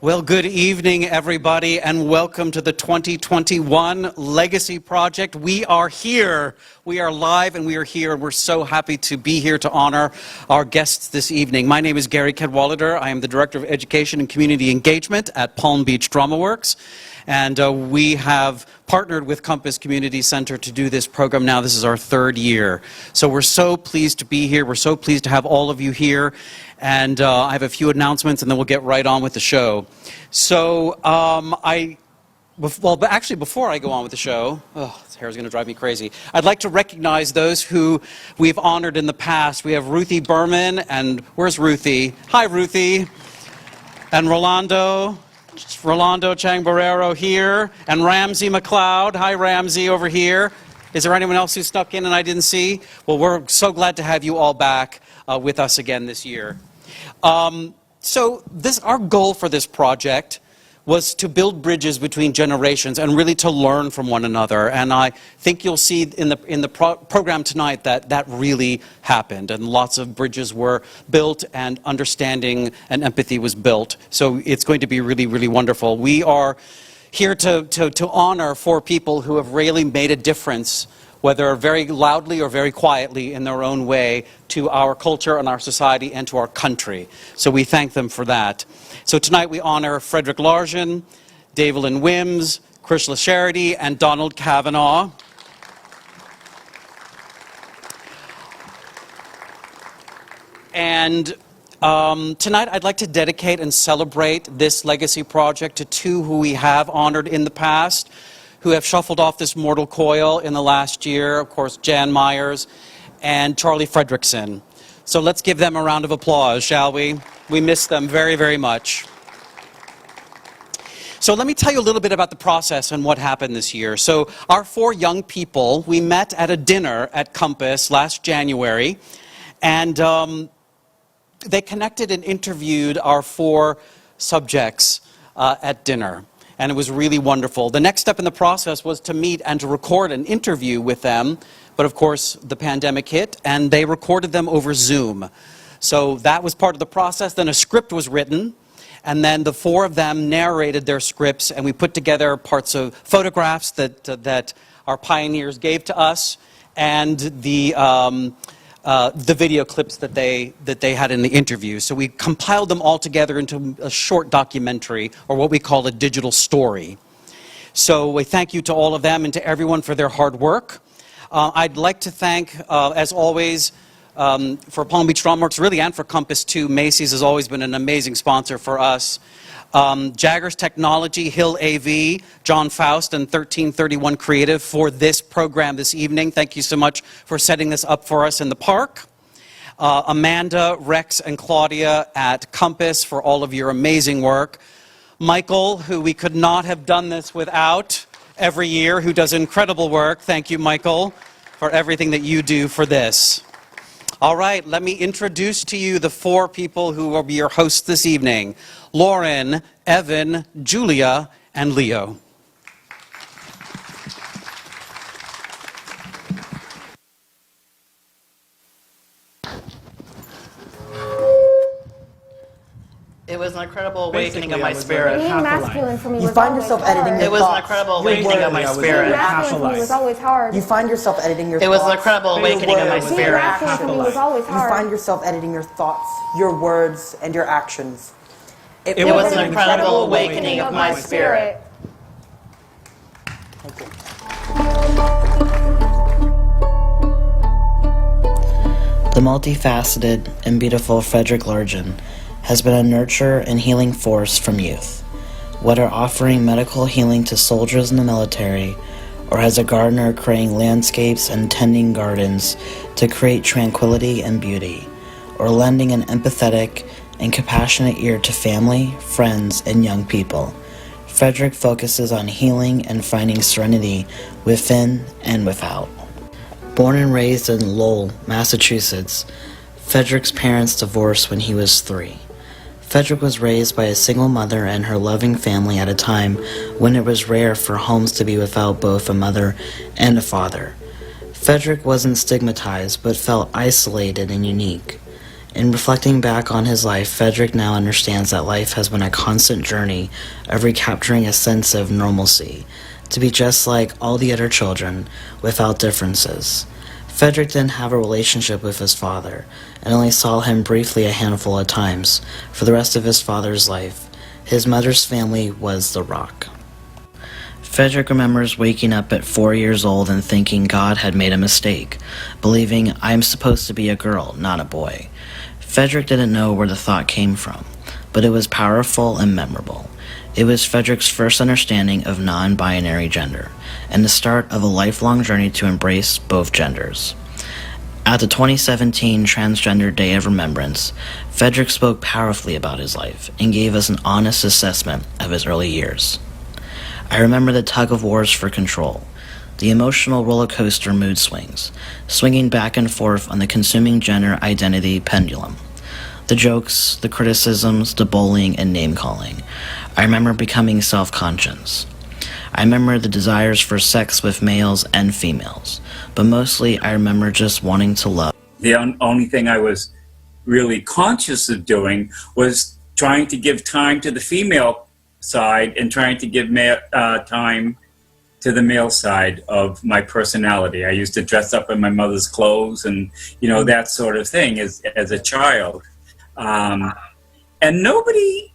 Well, good evening, everybody, and welcome to the 2021 Legacy Project. We are here. We are live, and we are here, and we're so happy to be here to honor our guests this evening. My name is Gary Cadwallader. I am the Director of Education and Community Engagement at Palm Beach Dramaworks, and we have partnered with Compass Community Center to do this program now. This is our third year. So we're so pleased to be here. We're so pleased to have all of you here. And I have a few announcements, and then we'll get right on with the show. So actually, before I go on with the show, this hair is going to drive me crazy. I'd like to recognize those who we've honored in the past. We have Ruthie Berman, and where's Ruthie? Hi, Ruthie. And Rolando Chang-Barrero here, and Ramsey McLeod. Hi, Ramsey, over here. Is there anyone else who snuck in and I didn't see? Well, we're so glad to have you all back with us again this year. So our goal for this project was to build bridges between generations and really to learn from one another. And I think you'll see in the program tonight that really happened, and lots of bridges were built and understanding and empathy was built. So it's going to be really, really wonderful. We are here to honor four people who have really made a difference, whether very loudly or very quietly in their own way, to our culture and our society and to our country. So we thank them for that. So tonight we honor Frederic Largin, Davilyn Whims, Chris Lacharite, and Donald Cavanaugh. And tonight I'd like to dedicate and celebrate this legacy project to two who we have honored in the past, who have shuffled off this mortal coil in the last year. Of course, Jan Myers and Charlie Fredrickson. So let's give them a round of applause, shall we? We miss them very, very much. So let me tell you a little bit about the process and what happened this year. So our four young people, we met at a dinner at Compass last January, and they connected and interviewed our four subjects at dinner. And it was really wonderful. The next step in the process was to meet and to record an interview with them. But of course, the pandemic hit, and they recorded them over Zoom. So that was part of the process. Then a script was written, and then the four of them narrated their scripts, and we put together parts of photographs that our pioneers gave to us, and the video clips that they had in the interview. So we compiled them all together into a short documentary, or what we call a digital story. So we thank you to all of them and to everyone for their hard work. I'd like to thank, as always, for Palm Beach Dramaworks, really, and for Compass too. Macy's has always been an amazing sponsor for us. Jaggers Technology, Hill AV, John Faust, and 1331 Creative for this program this evening. Thank you so much for setting this up for us in the park. Amanda, Rex, and Claudia at Compass for all of your amazing work. Michael, who we could not have done this without every year, who does incredible work. Thank you, Michael, for everything that you do for this. All right, let me introduce to you the four people who will be your hosts this evening: Lauren, Evan, Julia, and Leo. It was an incredible awakening of my spirit. Being masculine for me was You find always yourself hard. editing your It was an thoughts. incredible awakening of my Being spirit. masculine for me was always hard. You find yourself editing your It was thoughts. an incredible awakening of my Being spirit. masculine for me was always You hard. find yourself editing your thoughts, your words, and your actions. It was an incredible awakening of my spirit. The multifaceted and beautiful Frederic Largin has been a nurture and healing force from youth. Whether offering medical healing to soldiers in the military, or as a gardener creating landscapes and tending gardens to create tranquility and beauty, or lending an empathetic and compassionate ear to family, friends, and young people, Frederic focuses on healing and finding serenity within and without. Born and raised in Lowell, Massachusetts, Fredric's parents divorced when he was 3. Frederic was raised by a single mother and her loving family at a time when it was rare for homes to be without both a mother and a father. Frederic wasn't stigmatized, but felt isolated and unique. In reflecting back on his life, Frederic now understands that life has been a constant journey of recapturing a sense of normalcy, to be just like all the other children, without differences. Frederic didn't have a relationship with his father, and only saw him briefly a handful of times for the rest of his father's life. His mother's family was the rock. Frederic remembers waking up at 4 years old and thinking God had made a mistake, believing I'm supposed to be a girl, not a boy. Frederic didn't know where the thought came from, but it was powerful and memorable. It was Frederick's first understanding of non-binary gender, and the start of a lifelong journey to embrace both genders. At the 2017 Transgender Day of Remembrance, Frederic spoke powerfully about his life and gave us an honest assessment of his early years. I remember the tug-of-wars for control, the emotional roller coaster mood swings, swinging back and forth on the consuming gender identity pendulum. The jokes, the criticisms, the bullying, and name-calling. I remember becoming self-conscious. I remember the desires for sex with males and females, but mostly I remember just wanting to love. The only thing I was really conscious of doing was trying to give time to the female side and trying to give time to the male side of my personality. I used to dress up in my mother's clothes and, that sort of thing as a child. And nobody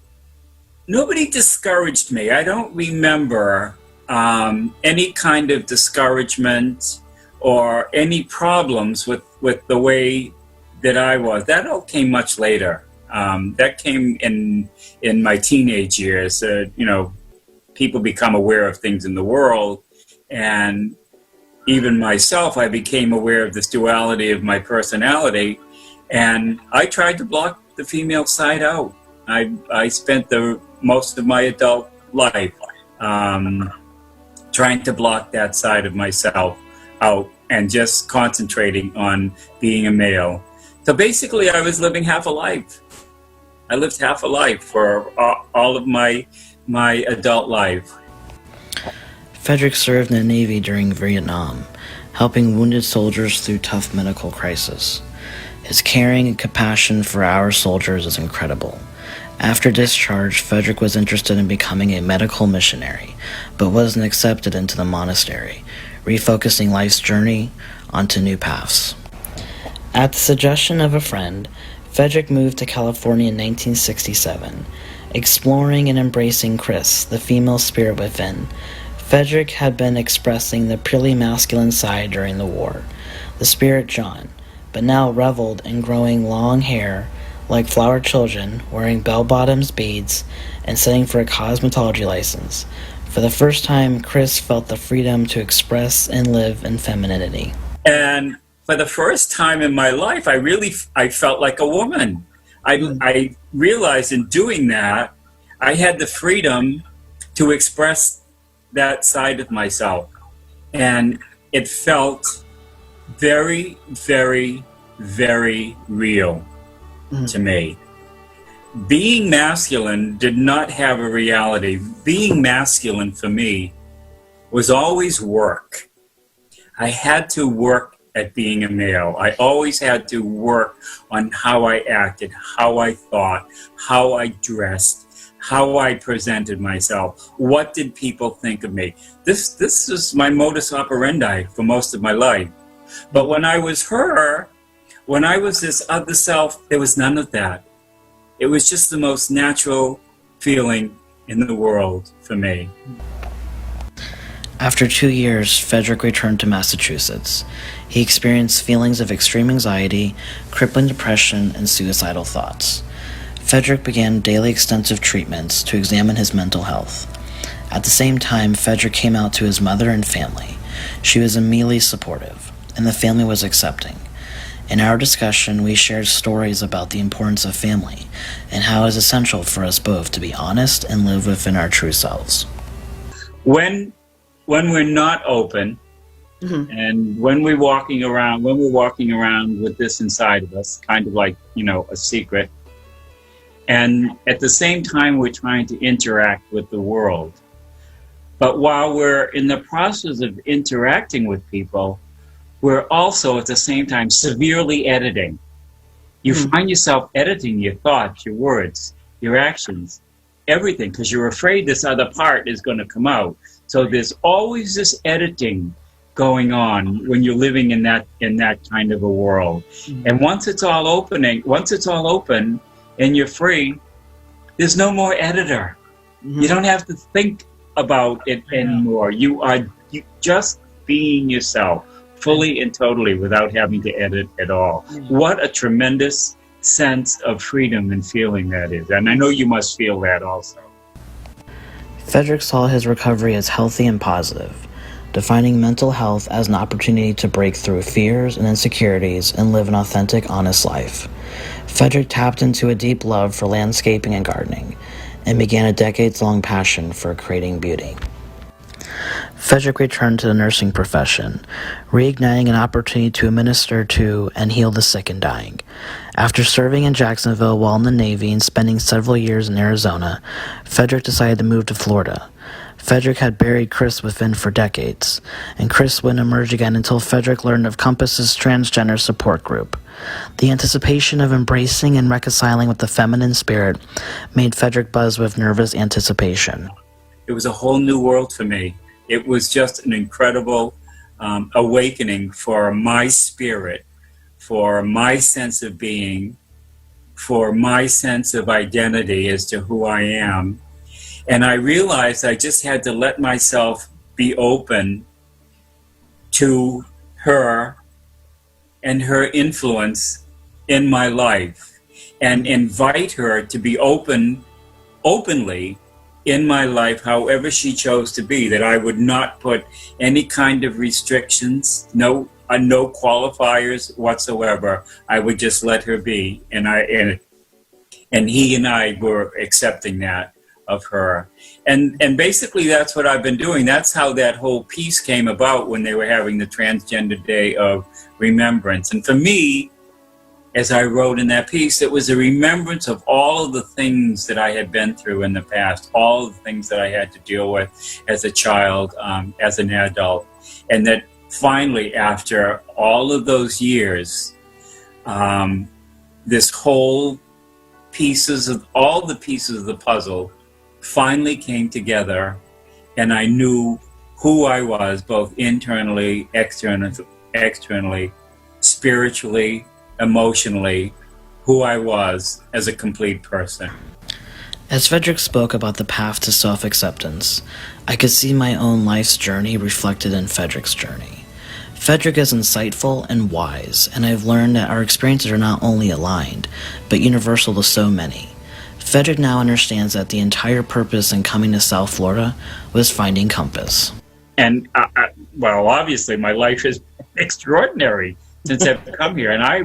discouraged me. I don't remember any kind of discouragement or any problems with the way that I was. That all came much later. That came in my teenage years. People become aware of things in the world, and even myself, I became aware of this duality of my personality, and I tried to block the female side out. I spent the most of my adult life trying to block that side of myself out and just concentrating on being a male. So basically, I was living half a life. I lived half a life for all of my adult life. Frederic served in the Navy during Vietnam, helping wounded soldiers through tough medical crisis. His caring and compassion for our soldiers is incredible. After discharge, Frederic was interested in becoming a medical missionary, but wasn't accepted into the monastery, refocusing life's journey onto new paths. At the suggestion of a friend, Frederic moved to California in 1967, exploring and embracing Chris, the female spirit within. Frederic had been expressing the purely masculine side during the war, the spirit John, but now reveled in growing long hair like flower children, wearing bell-bottoms, beads, and setting for a cosmetology license. For the first time, Chris felt the freedom to express and live in femininity. And for the first time in my life, I felt like a woman. I realized in doing that, I had the freedom to express that side of myself. And it felt very, very, very real to me. Being masculine did not have a reality. Being masculine for me was always work. I had to work at being a male. I always had to work on how I acted, how I thought, how I dressed, how I presented myself. What did people think of me? This is my modus operandi for most of my life. But when I was her, when I was this other self, there was none of that. It was just the most natural feeling in the world for me. After 2 years, Frederic returned to Massachusetts. He experienced feelings of extreme anxiety, crippling depression, and suicidal thoughts. Frederic began daily extensive treatments to examine his mental health. At the same time, Frederic came out to his mother and family. She was immediately supportive, and the family was accepting. In our discussion, we shared stories about the importance of family and how it is essential for us both to be honest and live within our true selves. When we're not open, and when we're walking around with this inside of us, kind of like, a secret, and at the same time we're trying to interact with the world. But while we're in the process of interacting with people, we're also at the same time severely editing. You find yourself editing your thoughts, your words, your actions, everything, because you're afraid this other part is going to come out. So there's always this editing going on when you're living in that kind of a world. And once it's all open and you're free, there's no more editor. You don't have to think about it anymore. You just being yourself, fully and totally, without having to edit at all. What a tremendous sense of freedom and feeling that is. And I know you must feel that also. Frederic saw his recovery as healthy and positive, defining mental health as an opportunity to break through fears and insecurities and live an authentic, honest life. Frederic tapped into a deep love for landscaping and gardening, and began a decades-long passion for creating beauty. Frederic returned to the nursing profession, reigniting an opportunity to administer to and heal the sick and dying. After serving in Jacksonville while in the Navy and spending several years in Arizona, Frederic decided to move to Florida. Frederic had buried Chris within for decades, and Chris wouldn't emerge again until Frederic learned of Compass's transgender support group. The anticipation of embracing and reconciling with the feminine spirit made Frederic buzz with nervous anticipation. It was a whole new world for me. It was just an incredible awakening for my spirit, for my sense of being, for my sense of identity as to who I am. And I realized I just had to let myself be open to her and her influence in my life, and invite her to be openly in my life, however she chose to be, that I would not put any kind of restrictions, no qualifiers whatsoever. I would just let her be. And he and I were accepting that of her. And basically that's what I've been doing. That's how that whole piece came about when they were having the Transgender Day of Remembrance. And for me, as I wrote in that piece, it was a remembrance of all of the things that I had been through in the past, all of the things that I had to deal with as a child, as an adult. And that finally, after all of those years, this whole all the pieces of the puzzle finally came together, and I knew who I was, both internally, externally, spiritually, emotionally, who I was as a complete person. As Frederic spoke about the path to self-acceptance, I could see my own life's journey reflected in Frederic's journey. Frederic is insightful and wise, and I've learned that our experiences are not only aligned, but universal to so many. Frederic now understands that the entire purpose in coming to South Florida was finding Compass. And, well, obviously my life is extraordinary since I've come here. And I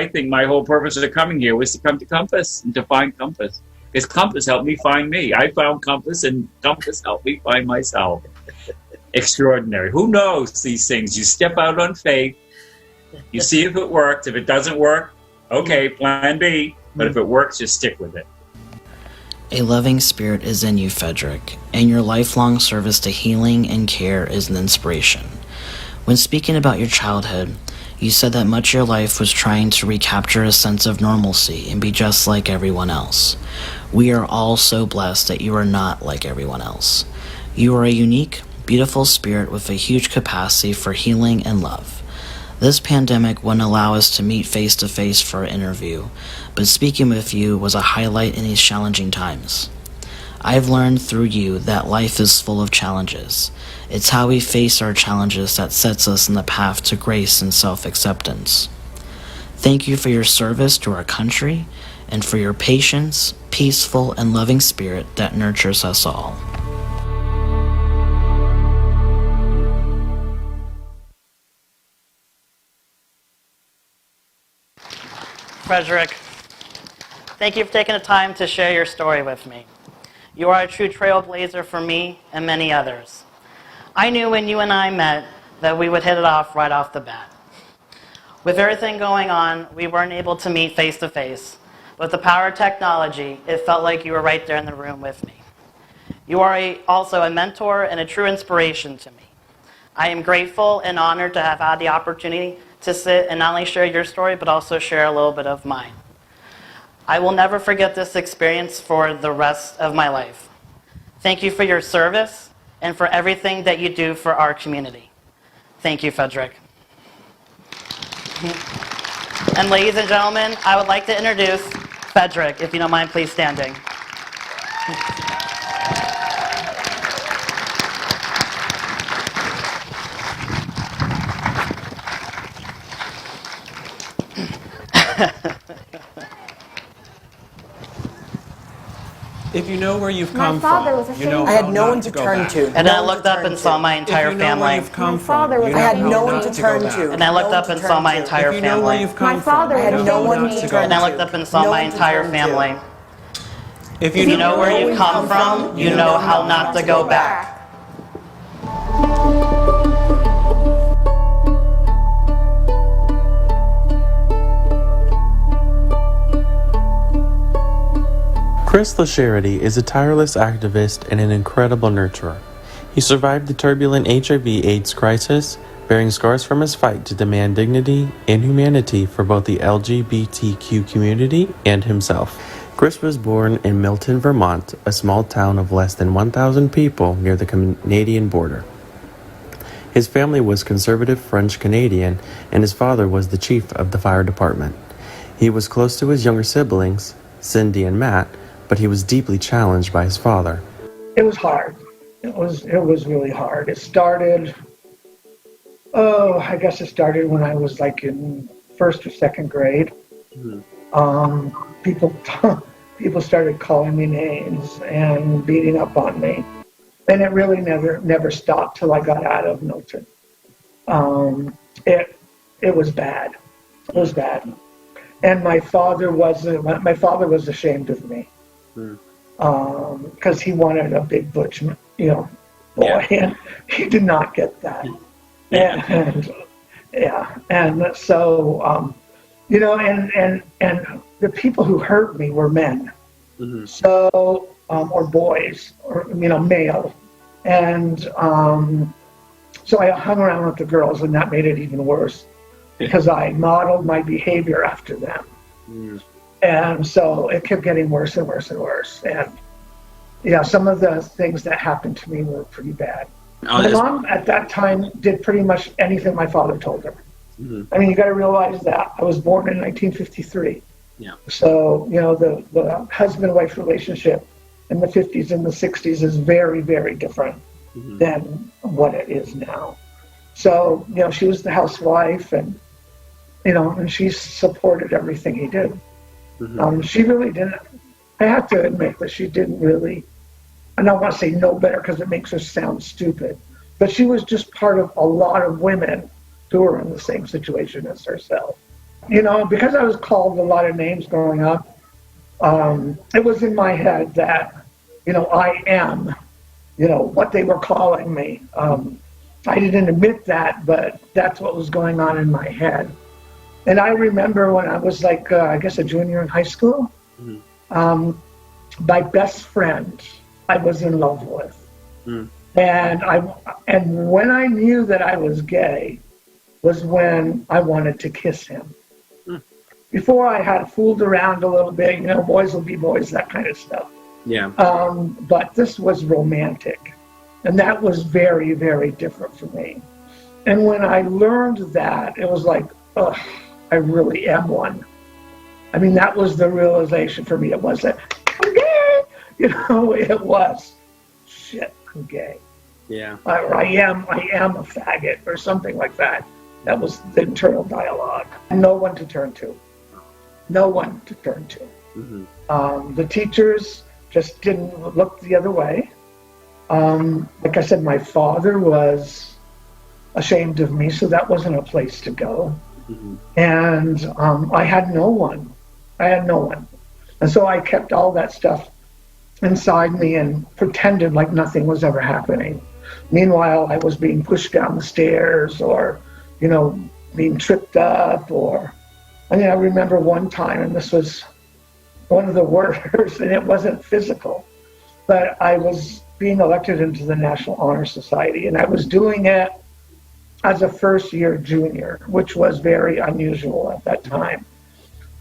think my whole purpose of coming here was to come to Compass and to find Compass. Because Compass helped me find me. I found Compass, and Compass helped me find myself. Extraordinary. Who knows these things? You step out on faith. You see if it works. If it doesn't work, okay, plan B. But if it works, just stick with it. A loving spirit is in you, Frederic, and your lifelong service to healing and care is an inspiration. When speaking about your childhood, you said that much of your life was trying to recapture a sense of normalcy and be just like everyone else. We are all so blessed that you are not like everyone else. You are a unique, beautiful spirit with a huge capacity for healing and love. This pandemic wouldn't allow us to meet face-to-face for an interview, but speaking with you was a highlight in these challenging times. I've learned through you that life is full of challenges. It's how we face our challenges that sets us in the path to grace and self-acceptance. Thank you for your service to our country and for your patience, peaceful, and loving spirit that nurtures us all. Frederic, thank you for taking the time to share your story with me. You are a true trailblazer for me and many others. I knew when you and I met that we would hit it off right off the bat. With everything going on, we weren't able to meet face to face. With the power of technology, it felt like you were right there in the room with me. You are also a mentor and a true inspiration to me. I am grateful and honored to have had the opportunity to sit and not only share your story, but also share a little bit of mine. I will never forget this experience for the rest of my life. Thank you for your service and for everything that you do for our community. Thank you, Frederic. And ladies and gentlemen, I would like to introduce Frederic, if you don't mind, please standing. If you know where you've My come father from, was you know ashamed. I had how no not one to go turn back. to. And No I one looked to up turn and to. saw my entire If you know where family. you've come My father from, was you I know had ashamed no of one me. to not turn go to. back. And I looked No up one and to saw turn my to. entire If you know where family. you've come My father from, I had was you know no one not to to turn go And I to. back. looked up and saw No my one to entire turn to. family. If If you know where you come from, you know how not to go back. Chris Lacharite is a tireless activist and an incredible nurturer. He survived the turbulent HIV/AIDS crisis, bearing scars from his fight to demand dignity and humanity for both the LGBTQ community and himself. Chris was born in Milton, Vermont, a small town of less than 1,000 people near the Canadian border. His family was conservative French-Canadian, and his father was the chief of the fire department. He was close to his younger siblings, Cindy and Matt, but he was deeply challenged by his father. It was hard. It was really hard. It started, I guess it started when I was like in first or second grade. People started calling me names and beating up on me. And it really never stopped till I got out of Milton. It was bad. It was bad. And my father was ashamed of me. Because he wanted a big butch, boy, and he did not get that. And so, and the people who hurt me were men, so or boys, or male, and so I hung around with the girls, and that made it even worse because I modeled my behavior after them. And so it kept getting worse and worse and worse. And, some of the things that happened to me were pretty bad. My mom at that time did pretty much anything my father told her. I mean, you got to realize that. I was born in 1953. Yeah. So, the husband-wife relationship in the 50s and the 60s is very, very different than what it is now. So, she was the housewife and, and she supported everything he did. She really didn't, I have to admit that she didn't really, I don't want to say no better because it makes her sound stupid, but she was just part of a lot of women who were in the same situation as herself. Because I was called a lot of names growing up, it was in my head that, I am, what they were calling me. I didn't admit that, but that's what was going on in my head. And I remember when I was like, I guess a junior in high school, my best friend I was in love with. And when I knew that I was gay was when I wanted to kiss him. Before I had fooled around a little bit, boys will be boys, that kind of stuff. Yeah. But this was romantic. And that was very, very different for me. And when I learned that, it was like, ugh, I really am one. I mean, that was the realization for me. It wasn't, I'm gay, it was, shit, I'm gay. Yeah. Or I am a faggot or something like that. That was the internal dialogue. No one to turn to. No one to turn to. The teachers just didn't look the other way. Like I said, my father was ashamed of me, so that wasn't a place to go. And I had no one. And so I kept all that stuff inside me and pretended like nothing was ever happening. Meanwhile, I was being pushed down the stairs or, being tripped up I remember one time, and this was one of the worst, and it wasn't physical, but I was being elected into the National Honor Society, and I was doing it as a first-year junior, which was very unusual at that time.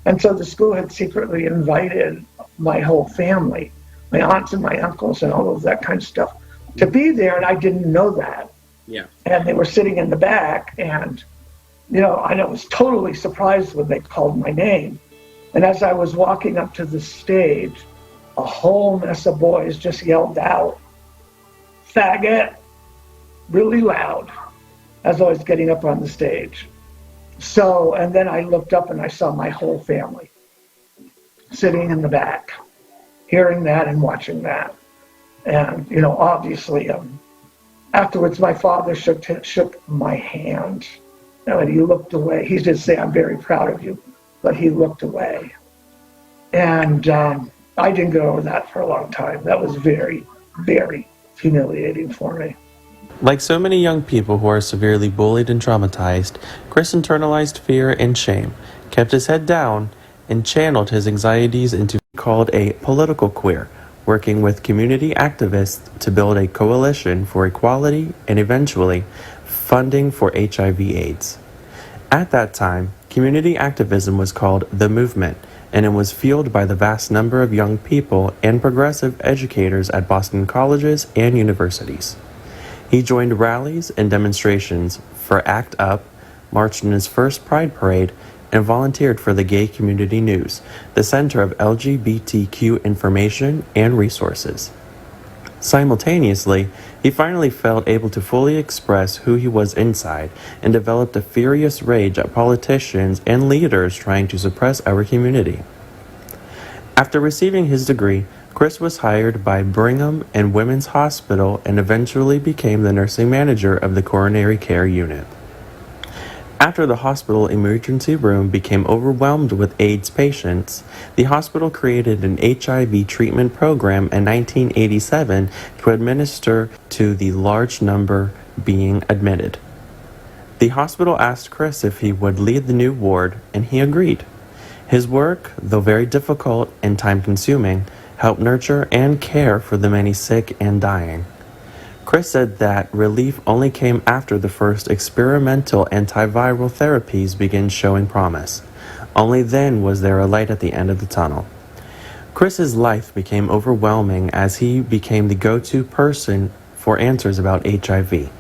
And so the school had secretly invited my whole family, my aunts and my uncles and all of that kind of stuff, to be there, and I didn't know that. Yeah. And they were sitting in the back, and and I was totally surprised when they called my name. And as I was walking up to the stage, a whole mess of boys just yelled out, "Faggot," really loud, as I was getting up on the stage. So, and then I looked up and I saw my whole family sitting in the back, hearing that and watching that. And, obviously, afterwards my father shook my hand. And he looked away. He did say, "I'm very proud of you," but he looked away. And I didn't get over that for a long time. That was very, very humiliating for me. Like so many young people who are severely bullied and traumatized, Chris internalized fear and shame, kept his head down, and channeled his anxieties into what he called a political queer, working with community activists to build a coalition for equality and eventually funding for HIV/AIDS. At that time, community activism was called the movement, and it was fueled by the vast number of young people and progressive educators at Boston colleges and universities. He joined rallies and demonstrations for ACT UP, marched in his first Pride Parade, and volunteered for the Gay Community News, the center of LGBTQ information and resources. Simultaneously, he finally felt able to fully express who he was inside and developed a furious rage at politicians and leaders trying to suppress our community. After receiving his degree, Chris was hired by Brigham and Women's Hospital and eventually became the nursing manager of the coronary care unit. After the hospital emergency room became overwhelmed with AIDS patients, the hospital created an HIV treatment program in 1987 to administer to the large number being admitted. The hospital asked Chris if he would lead the new ward, and he agreed. His work, though very difficult and time-consuming, helped nurture and care for the many sick and dying. Chris said that relief only came after the first experimental antiviral therapies began showing promise. Only then was there a light at the end of the tunnel. Chris's life became overwhelming as he became the go-to person for answers about HIV.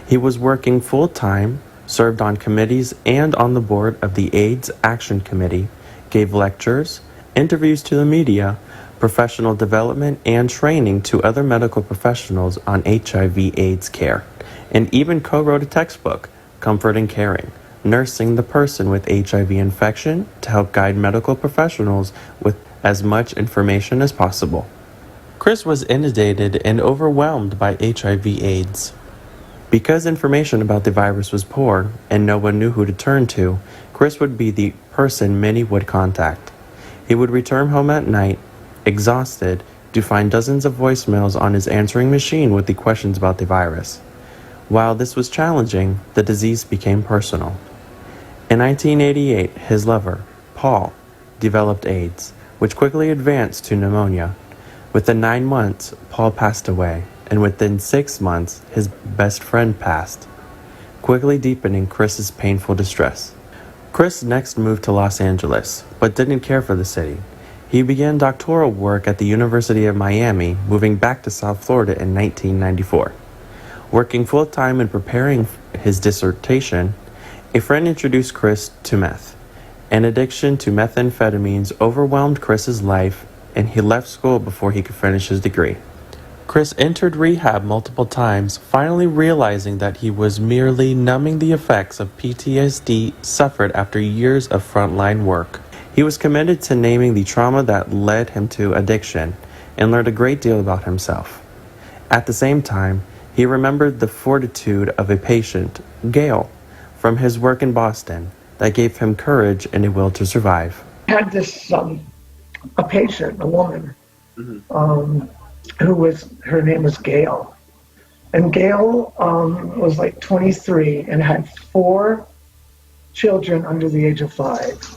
He was working full-time, served on committees and on the board of the AIDS Action Committee, gave lectures, interviews to the media, professional development and training to other medical professionals on HIV/AIDS care, and even co-wrote a textbook, Comfort and Caring, nursing the person with HIV infection to help guide medical professionals with as much information as possible. Chris was inundated and overwhelmed by HIV/AIDS. Because information about the virus was poor and no one knew who to turn to, Chris would be the person many would contact. He would return home at night, exhausted, to find dozens of voicemails on his answering machine with the questions about the virus. While this was challenging, the disease became personal. In 1988, his lover, Paul, developed AIDS, which quickly advanced to pneumonia. Within 9 months, Paul passed away, and within 6 months, his best friend passed, quickly deepening Chris's painful distress. Chris next moved to Los Angeles, but didn't care for the city. He began doctoral work at the University of Miami, moving back to South Florida in 1994. Working full-time and preparing his dissertation, a friend introduced Chris to meth. An addiction to methamphetamines overwhelmed Chris's life, and he left school before he could finish his degree. Chris entered rehab multiple times, finally realizing that he was merely numbing the effects of PTSD suffered after years of frontline work. He was committed to naming the trauma that led him to addiction and learned a great deal about himself. At the same time, he remembered the fortitude of a patient, Gail, from his work in Boston that gave him courage and a will to survive. I had this, a patient, a woman, her name was Gail. And Gail was like 23 and had 4 children under the age of 5.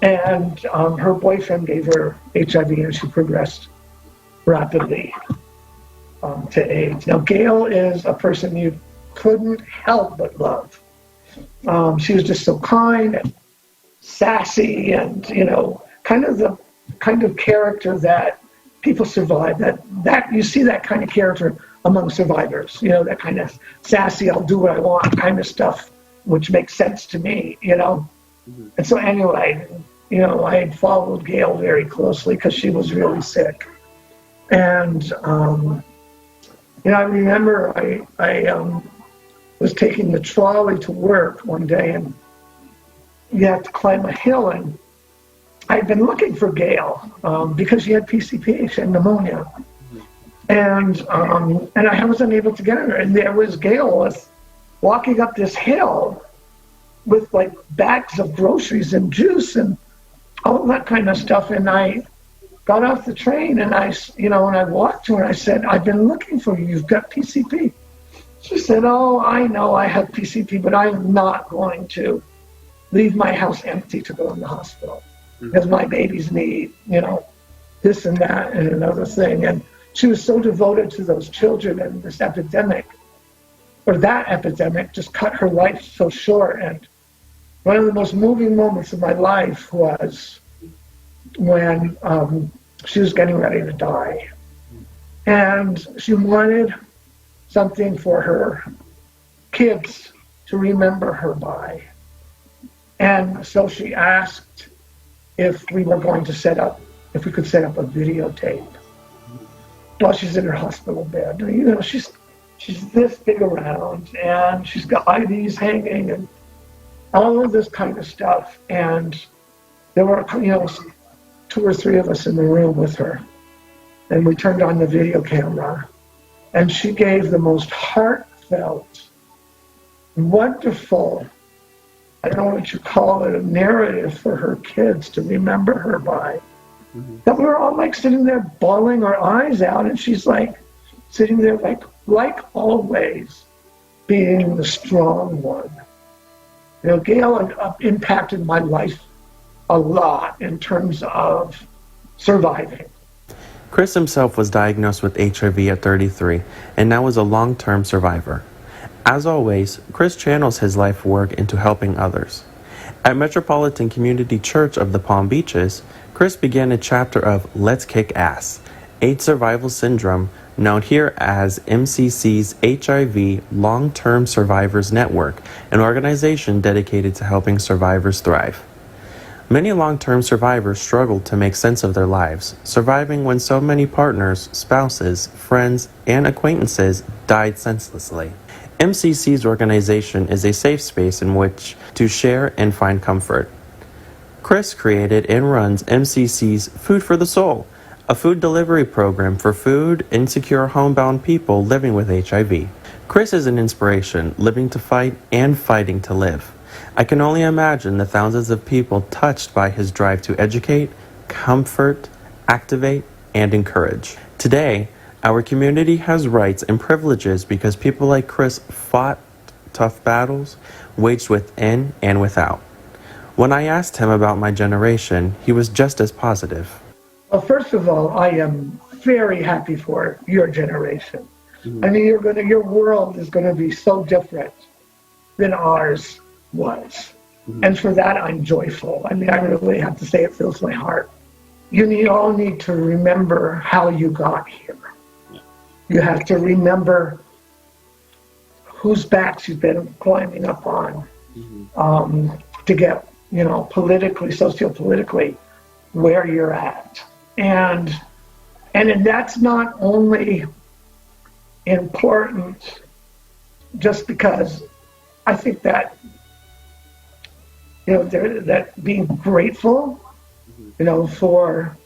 And her boyfriend gave her HIV and she progressed rapidly to AIDS. Now, Gail is a person you'd couldn't help but love. She was just so kind and sassy, and kind of the kind of character that people survive. That you see that kind of character among survivors. That kind of sassy, I'll do what I want kind of stuff, which makes sense to me. And so anyway, I had followed Gail very closely because she was really sick, and I remember I was taking the trolley to work one day, and you have to climb a hill, and I'd been looking for Gail because she had PCP, she had pneumonia, and I was unable to get her. And there was Gail walking up this hill with like bags of groceries and juice and all that kind of stuff. And I got off the train, and I walked to her, and I said, "I've been looking for you. You've got PCP." She said, "Oh, I know I have PCP, but I'm not going to leave my house empty to go in the hospital because my babies need, this and that and another thing." And she was so devoted to those children, and this epidemic, or that epidemic, just cut her life so short. And one of the most moving moments of my life was when she was getting ready to die. And she wanted something for her kids to remember her by. And so she asked if we could set up a videotape while she's in her hospital bed. She's this big around, and she's got IVs hanging and all of this kind of stuff. And there were, 2 or 3 of us in the room with her. And we turned on the video camera, and she gave the most heartfelt, wonderful, I don't know what you call it, a narrative for her kids to remember her by. That we were all like sitting there bawling our eyes out, and she's like sitting there like always being the strong one. Gail impacted my life a lot in terms of surviving. Chris himself was diagnosed with HIV at 33 and now is a long-term survivor. As always, Chris channels his life work into helping others. At Metropolitan Community Church of the Palm Beaches, Chris began a chapter of Let's Kick Ass, AIDS Survival Syndrome, known here as MCC's HIV Long-Term Survivors Network, an organization dedicated to helping survivors thrive. Many long-term survivors struggled to make sense of their lives, surviving when so many partners, spouses, friends, and acquaintances died senselessly. MCC's organization is a safe space in which to share and find comfort. Chris created and runs MCC's Food for the Soul, a food delivery program for food insecure homebound people living with HIV. Chris is an inspiration, living to fight and fighting to live. I can only imagine the thousands of people touched by his drive to educate, comfort, activate, and encourage. Today, our community has rights and privileges because people like Chris fought tough battles, waged within and without. When I asked him about my generation, he was just as positive. Well, first of all, I am very happy for your generation. I mean, your world is going to be so different than ours was. And for that, I'm joyful. I mean, I really have to say it fills my heart. You all need to remember how you got here. You have to remember whose backs you've been climbing up on to get, politically, sociopolitically, where you're at. And that's not only important just because I think that that being grateful, for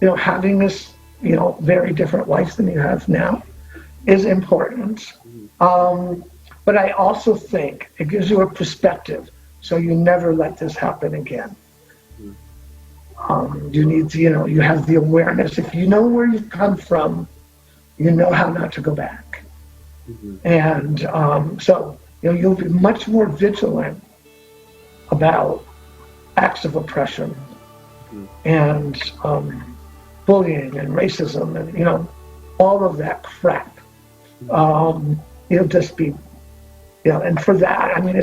having this very different life than you have now is important. But I also think it gives you a perspective, so you never let this happen again. You need to, you have the awareness. If you know where you've come from, you know how not to go back. And so you'll be much more vigilant about acts of oppression and bullying and racism and all of that crap. you'll just be, and for that, I mean,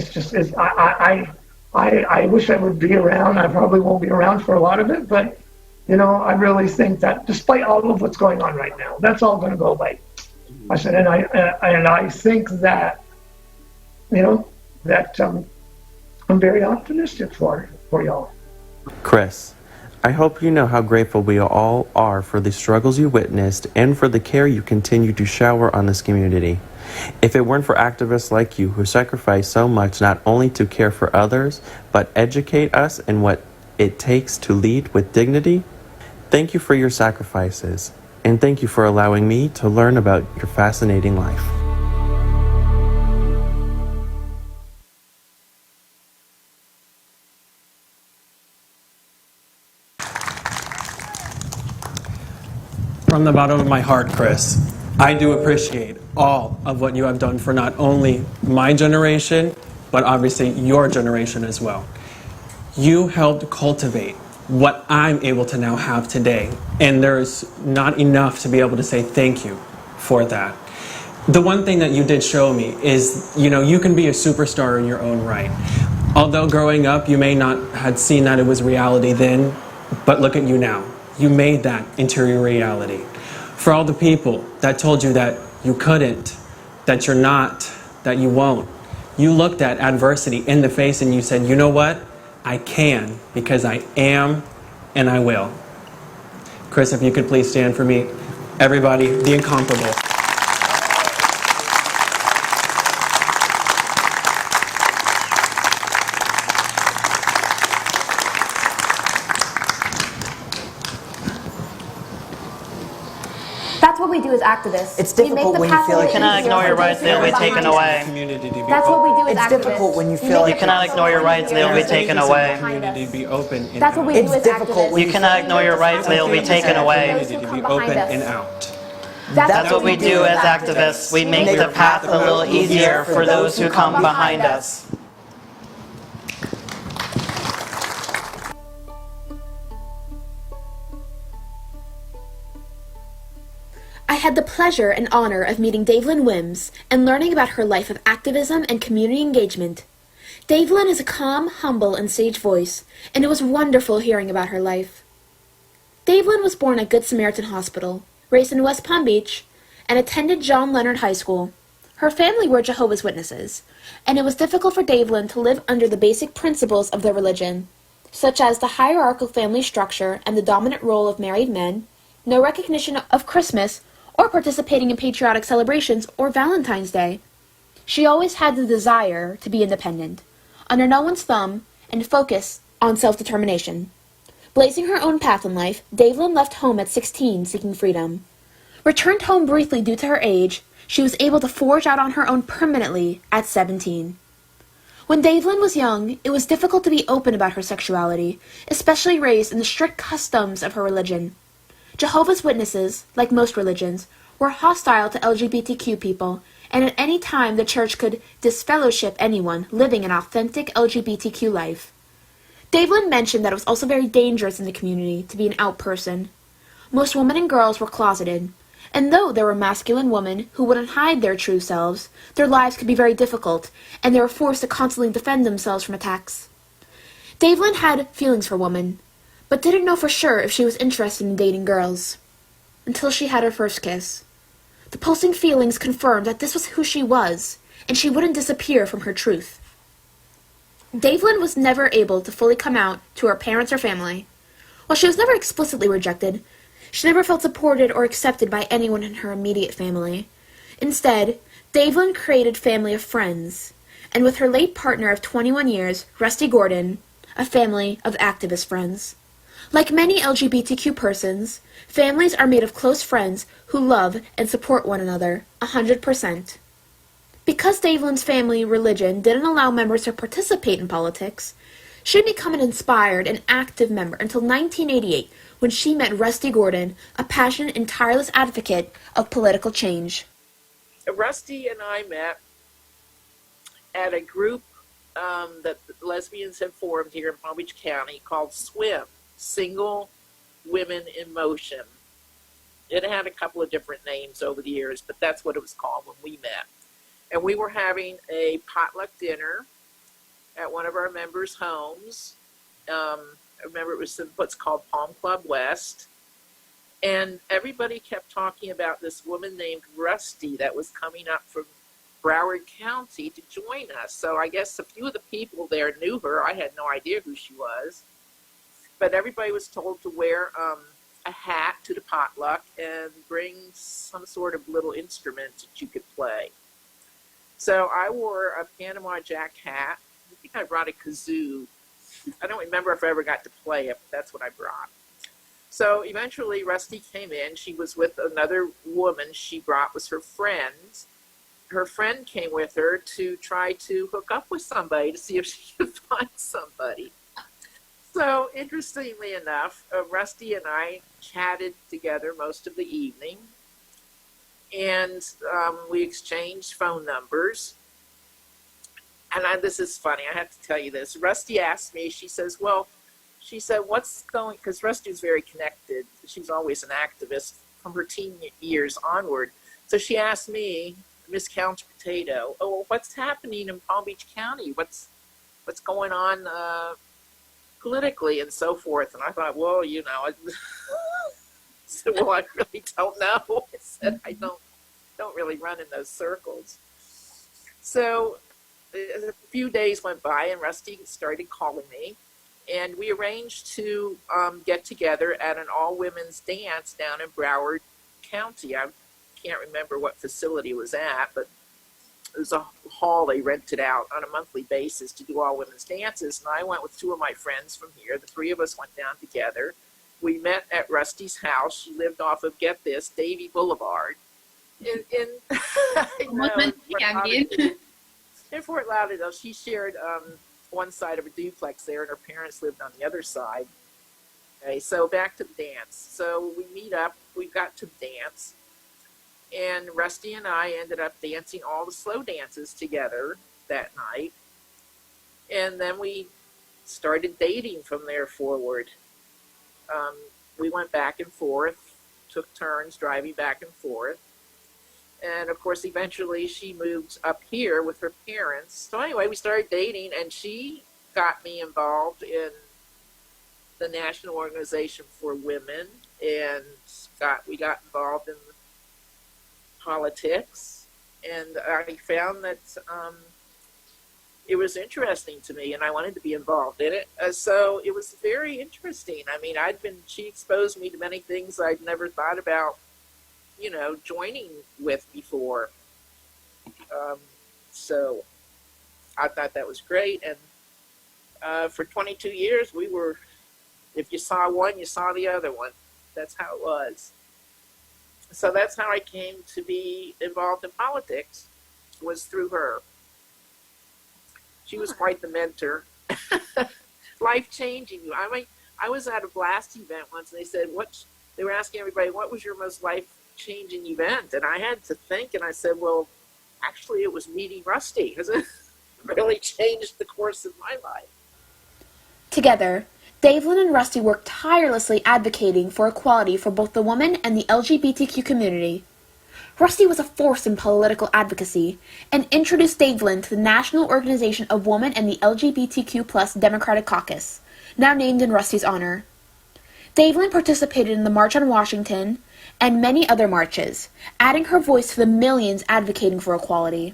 I wish I would be around. I probably won't be around for a lot of it, but, I really think that despite all of what's going on right now, that's all going to go away. I said, and I think that, I'm very optimistic for y'all. Chris, I hope you know how grateful we all are for the struggles you witnessed and for the care you continue to shower on this community. If it weren't for activists like you who sacrifice so much not only to care for others, but educate us in what it takes to lead with dignity, thank you for your sacrifices, and thank you for allowing me to learn about your fascinating life. From the bottom of my heart, Chris, I do appreciate all of what you have done for not only my generation, but obviously your generation as well. You helped cultivate what I'm able to now have today, and there's not enough to be able to say thank you for that. The one thing that you did show me is, you can be a superstar in your own right. Although growing up, you may not have seen that it was reality then, but look at you now. You made that into your reality. For all the people that told you that you couldn't, that you're not, that you won't, you looked at adversity in the face and you said, you know what? I can, because I am and I will. Chris, if you could please stand for me. Everybody, the incomparable. That's what we do as activists. It's We make difficult the when you path feel like easier You cannot ignore for your those rights, who they'll are be behind taken us. away. Community to be That's what we do as It's activists. difficult when you We feel make like the You cannot path ignore your easier rights, for they'll be those taken who are away. behind community us. to be open and That's what we out. do as It's difficult activists. when You cannot ignore your rights, they'll be taken away. Those who Community to come be behind open us. and out. That's what we do as activists. We make the path a little easier for those who come behind us. I had the pleasure and honor of meeting Davilyn Whims and learning about her life of activism and community engagement. Davilyn is a calm, humble, and sage voice, and it was wonderful hearing about her life. Davilyn was born at Good Samaritan Hospital, raised in West Palm Beach, and attended John Leonard High School. Her family were Jehovah's Witnesses, and it was difficult for Davilyn to live under the basic principles of their religion, such as the hierarchical family structure and the dominant role of married men, no recognition of Christmas, or participating in patriotic celebrations or Valentine's Day. She always had the desire to be independent, under no one's thumb, and focus on self-determination. Blazing her own path in life, Davilyn left home at 16 seeking freedom. Returned home briefly due to her age, she was able to forge out on her own permanently at 17. When Davilyn was young, it was difficult to be open about her sexuality, especially raised in the strict customs of her religion. Jehovah's Witnesses, like most religions, were hostile to LGBTQ people, and at any time the church could disfellowship anyone living an authentic LGBTQ life. Davilyn mentioned that it was also very dangerous in the community to be an out person. Most women and girls were closeted, and though there were masculine women who wouldn't hide their true selves, their lives could be very difficult, and they were forced to constantly defend themselves from attacks. Davilyn had feelings for women, but didn't know for sure if she was interested in dating girls. Until she had her first kiss. The pulsing feelings confirmed that this was who she was, and she wouldn't disappear from her truth. Davilyn was never able to fully come out to her parents or family. While she was never explicitly rejected, she never felt supported or accepted by anyone in her immediate family. Instead, Davilyn created family of friends, and with her late partner of 21 years, Rusty Gordon, a family of activist friends. Like many LGBTQ persons, families are made of close friends who love and support one another 100%. Because Davilyn's family religion didn't allow members to participate in politics, she didn't become an inspired and active member until 1988 when she met Rusty Gordon, a passionate and tireless advocate of political change. Rusty and I met at a group that lesbians had formed here in Palm Beach County called SWIM, Single Women in Motion. It had a couple of different names over the years, but that's what it was called when we met. And we were having a potluck dinner at one of our members' homes. I remember it was what's called Palm Club West. And everybody kept talking about this woman named Rusty that was coming up from Broward County to join us. So I guess a few of the people there knew her. I had no idea who she was. But everybody was told to wear a hat to the potluck and bring some sort of little instrument that you could play. So I wore a Panama Jack hat. I think I brought a kazoo. I don't remember if I ever got to play it, but that's what I brought. So eventually Rusty came in. She was with another woman she brought was her friend. Her friend came with her to try to hook up with somebody to see if she could find somebody. So interestingly enough, Rusty and I chatted together most of the evening, and we exchanged phone numbers. And this is funny, I have to tell you this. Rusty asked me, she said, what's going, because Rusty was very connected. She's always an activist from her teen years onward. So she asked me, Miss Couch Potato, oh, what's happening in Palm Beach County? What's going on politically and so forth? And I thought, well, I said, well, I really don't know. I said, I don't really run in those circles. So a few days went by and Rusty started calling me, and we arranged to get together at an all-women's dance down in Broward County. I can't remember what facility it was at, but it was a hall they rented out on a monthly basis to do all women's dances. And I went with two of my friends from here. The three of us went down together. We met at Rusty's house. She lived off of, get this, Davie Boulevard. In Fort Lauderdale. She shared one side of a duplex there, and her parents lived on the other side. Okay, so back to the dance. So we meet up. We got to the dance. And Rusty and I ended up dancing all the slow dances together that night. And then we started dating from there forward. We went back and forth, took turns driving back and forth. And of course, eventually she moved up here with her parents. So anyway, we started dating, and she got me involved in the National Organization for Women, and we got involved in politics, and I found that it was interesting to me, and I wanted to be involved in it. So it was very interesting. I mean, she exposed me to many things I'd never thought about, joining with before. So I thought that was great, and for 22 years we were, if you saw one, you saw the other one. That's how it was. So that's how I came to be involved in politics, was through her. She was quite the mentor. Life-changing. I was at a Blast event once, and they said, they were asking everybody, what was your most life-changing event? And I had to think, and I said, well, actually it was meeting Rusty, because it really changed the course of my life. Together, Davilyn and Rusty worked tirelessly advocating for equality for both the woman and the LGBTQ community. Rusty was a force in political advocacy and introduced Davilyn to the National Organization of Women and the LGBTQ+ Democratic Caucus, now named in Rusty's honor. Davilyn participated in the March on Washington and many other marches, adding her voice to the millions advocating for equality.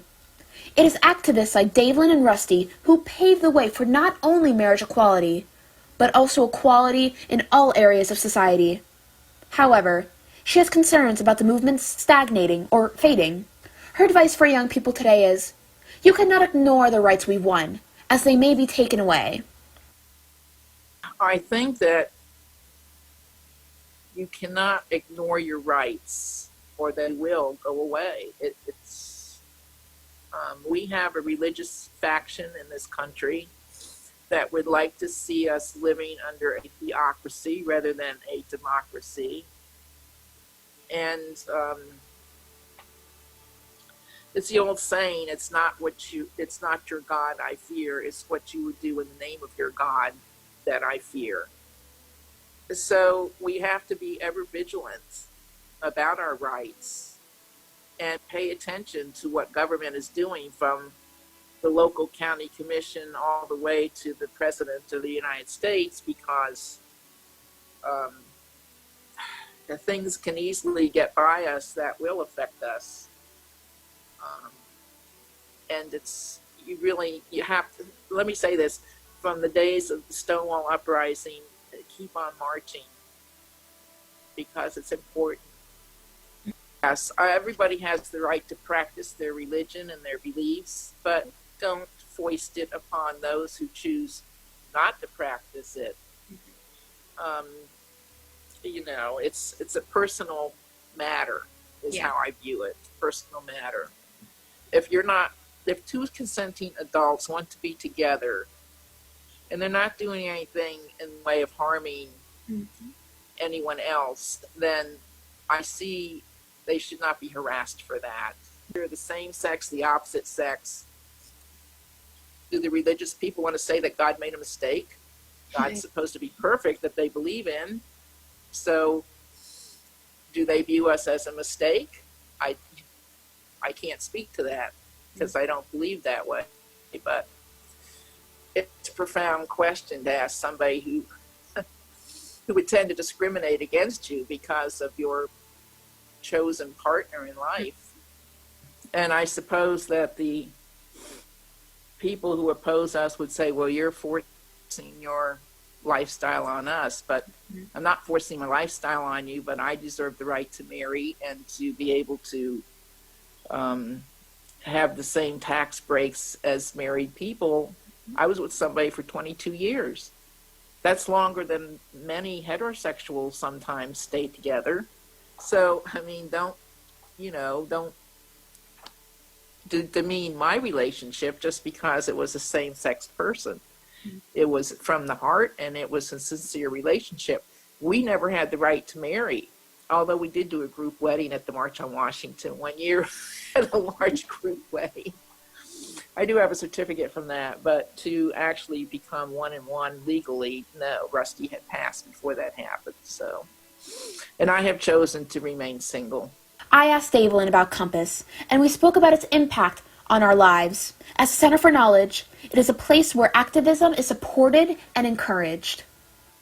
It is activists like Davilyn and Rusty who paved the way for not only marriage equality, but also equality in all areas of society. However, she has concerns about the movement's stagnating or fading. Her advice for young people today is, you cannot ignore the rights we've won, as they may be taken away. I think that you cannot ignore your rights, or they will go away. We have a religious faction in this country that would like to see us living under a theocracy rather than a democracy. And it's the old saying, it's not your God I fear, it's what you would do in the name of your God that I fear. So we have to be ever vigilant about our rights. and pay attention to what government is doing, from the local county commission all the way to the president of the United States, because the things can easily get by us that will affect us. And you have to, let me say this, from the days of the Stonewall Uprising, keep on marching, because it's important. Yes, everybody has the right to practice their religion and their beliefs, but don't foist it upon those who choose not to practice it. It's a personal matter, is how I view it. Personal matter. If two consenting adults want to be together and they're not doing anything in the way of harming anyone else, then I see they should not be harassed for that. They're the same sex, the opposite sex. Do the religious people want to say that God made a mistake? God's supposed to be perfect, that they believe in. So do they view us as a mistake? I can't speak to that because I don't believe that way. But it's a profound question to ask somebody who would tend to discriminate against you because of your chosen partner in life. And I suppose that the people who oppose us would say, well, you're forcing your lifestyle on us. But I'm not forcing my lifestyle on you, but I deserve the right to marry and to be able to have the same tax breaks as married people. I was with somebody for 22 years. That's longer than many heterosexuals sometimes stay together. So, I mean, don't demean my relationship just because it was a same-sex person. It was from the heart, and it was a sincere relationship. We never had the right to marry, although we did do a group wedding at the March on Washington one year at a large group wedding. I do have a certificate from that, but to actually become one and one legally, no, Rusty had passed before that happened. So, and I have chosen to remain single. I asked Davilyn about Compass, and we spoke about its impact on our lives. As a Center for Knowledge, it is a place where activism is supported and encouraged.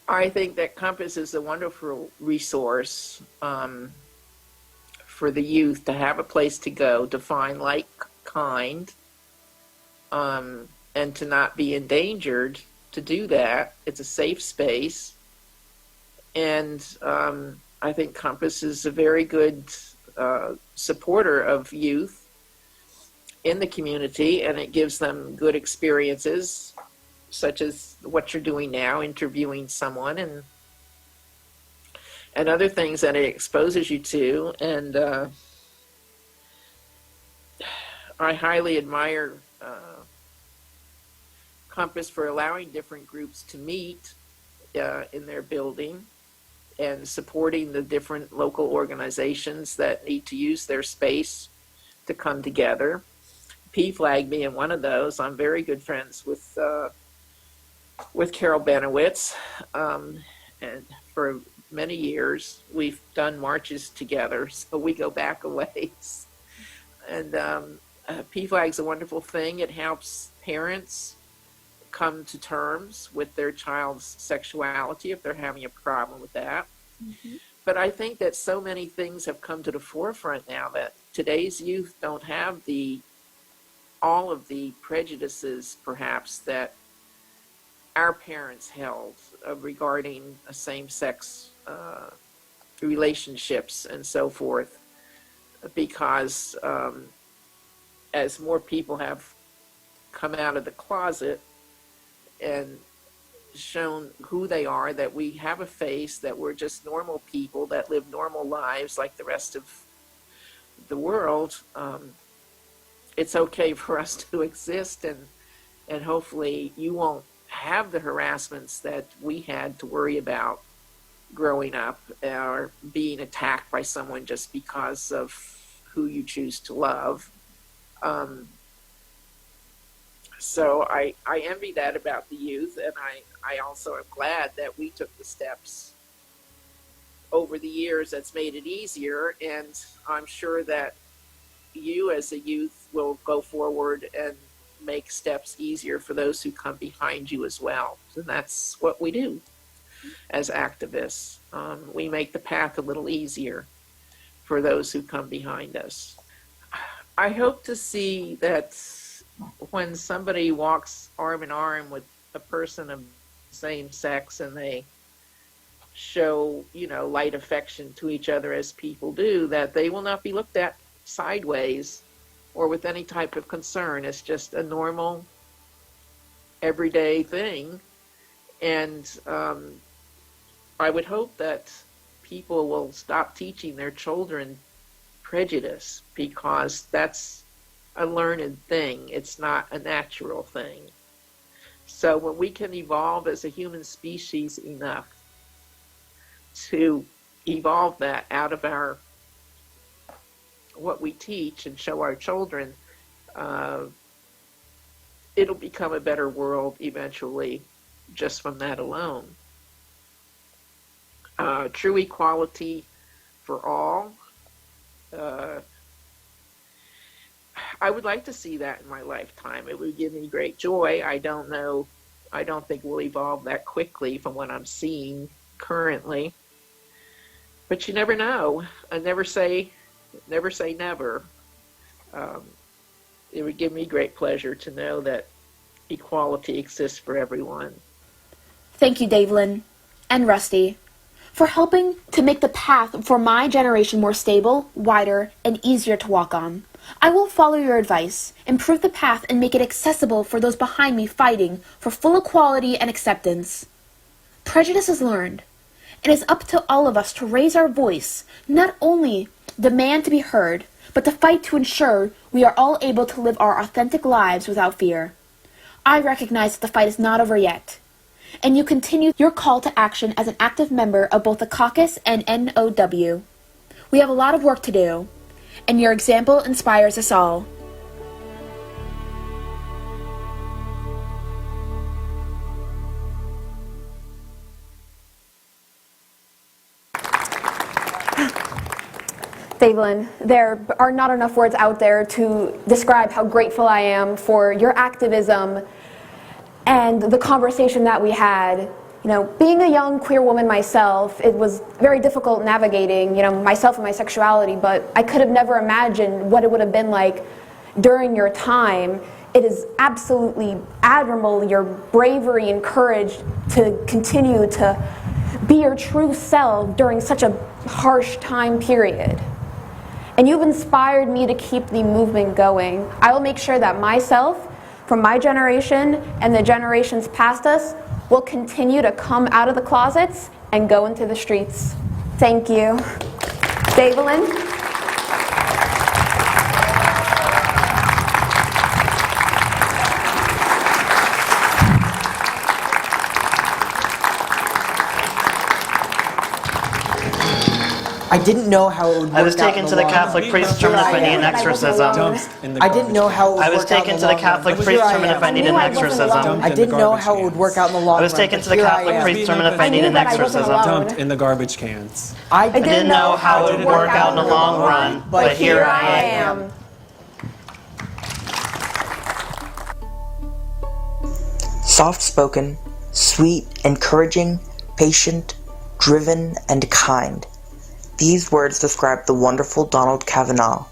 I think that Compass is a wonderful resource for the youth to have a place to go, to find like kind, and to not be endangered to do that. It's a safe space. And I think Compass is a very good supporter of youth in the community, and it gives them good experiences, such as what you're doing now, interviewing someone, and other things that it exposes you to. And I highly admire Compass for allowing different groups to meet in their building and supporting the different local organizations that need to use their space to come together. PFLAG being one of those. I'm very good friends with Carol Benowitz, and for many years we've done marches together, so we go back a ways. And PFLAG is a wonderful thing. It helps parents come to terms with their child's sexuality if they're having a problem with that. But I think that so many things have come to the forefront now that today's youth don't have all of the prejudices perhaps that our parents held regarding same-sex relationships and so forth, because as more people have come out of the closet and shown who they are, that we have a face, that we're just normal people that live normal lives like the rest of the world, it's okay for us to exist, and hopefully you won't have the harassments that we had to worry about growing up, or being attacked by someone just because of who you choose to love. So I envy that about the youth, and I also am glad that we took the steps over the years that's made it easier, and I'm sure that you as a youth will go forward and make steps easier for those who come behind you as well. And that's what we do as activists. We make the path a little easier for those who come behind us. I hope to see that when somebody walks arm in arm with a person of the same sex and they show, light affection to each other as people do, that they will not be looked at sideways or with any type of concern. It's just a normal, everyday thing. And I would hope that people will stop teaching their children prejudice, because that's a learned thing. It's not a natural thing. So when we can evolve as a human species enough to evolve that out of what we teach and show our children, it'll become a better world eventually just from that alone. True equality for all. I would like to see that in my lifetime. It would give me great joy. I don't think we'll evolve that quickly from what I'm seeing currently. But you never know. I never say never. It would give me great pleasure to know that equality exists for everyone. Thank you, Davilyn and Rusty, for helping to make the path for my generation more stable, wider, and easier to walk on. I will follow your advice, improve the path, and make it accessible for those behind me fighting for full equality and acceptance. Prejudice is learned. It is up to all of us to raise our voice, not only demand to be heard, but to fight to ensure we are all able to live our authentic lives without fear. I recognize that the fight is not over yet, and you continue your call to action as an active member of both the caucus and NOW. We have a lot of work to do, and your example inspires us all. Davilyn, there are not enough words out there to describe how grateful I am for your activism and the conversation that we had. Being a young queer woman myself, it was very difficult navigating, myself and my sexuality, but I could have never imagined what it would have been like during your time. It is absolutely admirable, your bravery and courage to continue to be your true self during such a harsh time period. And you've inspired me to keep the movement going. I will make sure that myself, from my generation and the generations past us, will continue to come out of the closets and go into the streets. Thank you. Davilyn? I didn't know how it would work out. I was taken to the Catholic priest room if I need an exorcism. I didn't know how it would work out. I was taken to the Catholic priest room if I need an exorcism. I didn't know how it would work out in the long run. I was taken to the Catholic priest room if I need an exorcism. Dumped in the garbage cans. I didn't know how it would work out in the long run, but here I am. Soft-spoken, sweet, encouraging, patient, driven, and kind. These words describe the wonderful Donald Cavanaugh,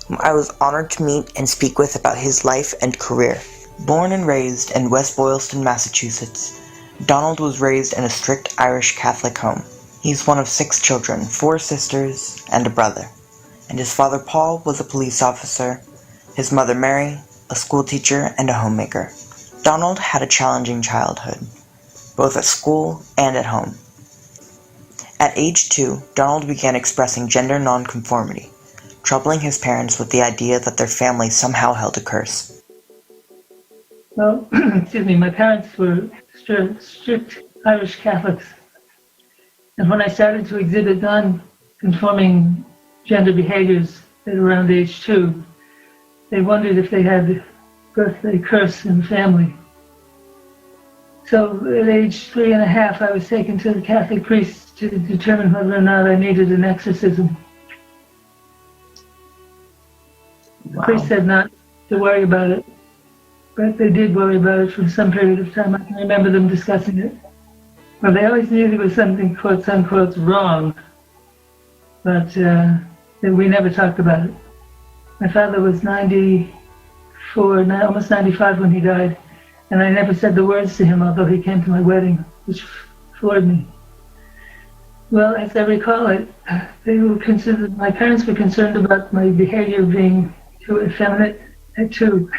whom I was honored to meet and speak with about his life and career. Born and raised in West Boylston, Massachusetts, Donald was raised in a strict Irish Catholic home. He's one of 6 children, 4 sisters, and a brother. And his father Paul was a police officer, his mother Mary, a schoolteacher and a homemaker. Donald had a challenging childhood, both at school and at home. At age 2, Donald began expressing gender nonconformity, troubling his parents with the idea that their family somehow held a curse. Well, excuse me, my parents were strict Irish Catholics. And when I started to exhibit non-conforming gender behaviors at around age 2, they wondered if they had the birthday curse in the family. So at age 3.5, I was taken to the Catholic priest to determine whether or not I needed an exorcism. priest said not to worry about it, but they did worry about it for some period of time. I can remember them discussing it. Well, they always knew there was something, quote unquote, wrong, but we never talked about it. My father was 94, almost 95 when he died, and I never said the words to him, although he came to my wedding, which floored me. Well, as I recall it, my parents were concerned about my behavior being too effeminate at 2.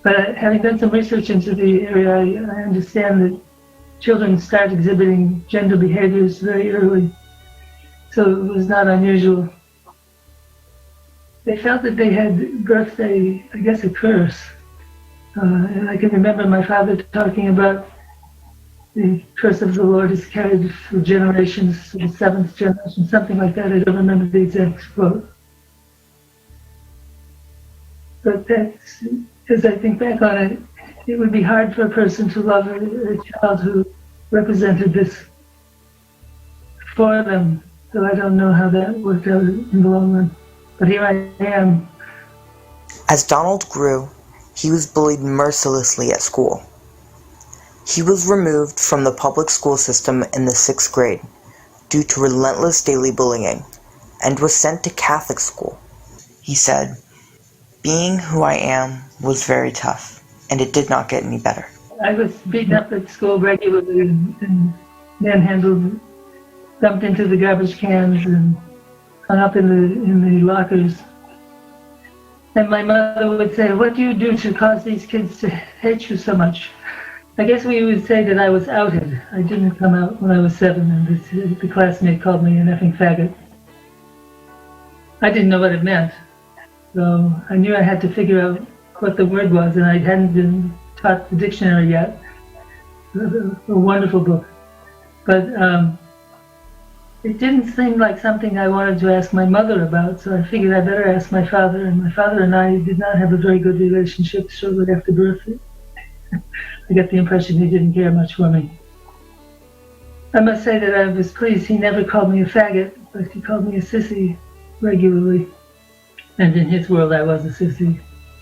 But having done some research into the area, I understand that children start exhibiting gender behaviors very early, so it was not unusual. They felt that they had birthed a curse. And I can remember my father talking about the curse of the Lord is carried through generations to the 7th generation, something like that. I don't remember the exact quote. But that's, as I think back on it, it would be hard for a person to love a child who represented this for them. So I don't know how that worked out in the long run. But here I am. As Donald grew, he was bullied mercilessly at school. He was removed from the public school system in the 6th grade due to relentless daily bullying and was sent to Catholic school. He said, "Being who I am was very tough, and it did not get any better." I was beaten up at school regularly and manhandled, dumped into the garbage cans and hung up in the lockers. And my mother would say, "What do you do to cause these kids to hate you so much?" I guess we would say that I was outed. I didn't come out when I was 7, and the classmate called me an effing faggot. I didn't know what it meant, so I knew I had to figure out what the word was, and I hadn't been taught the dictionary yet. A wonderful book. But it didn't seem like something I wanted to ask my mother about, so I figured I better ask my father, and my father and I did not have a very good relationship shortly after birth. I get the impression he didn't care much for me. I must say that I was pleased he never called me a faggot, but he called me a sissy regularly. And in his world, I was a sissy.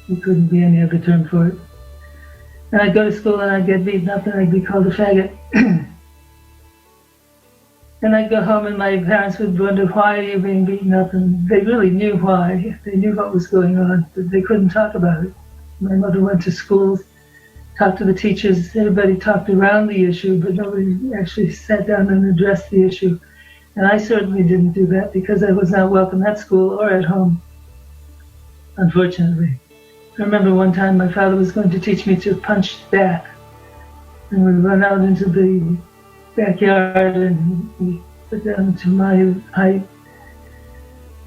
There couldn't be any other term for it. And I'd go to school and I'd get beaten up and I'd be called a faggot. And I'd go home and my parents would wonder, "Why are you being beaten up?" And they really knew why. They knew what was going on, but they couldn't talk about it. My mother went to schools, talked to the teachers. Everybody talked around the issue, but nobody actually sat down and addressed the issue. And I certainly didn't do that because I was not welcome at school or at home, unfortunately. I remember one time my father was going to teach me to punch back. And we went out into the backyard and he put down to my height.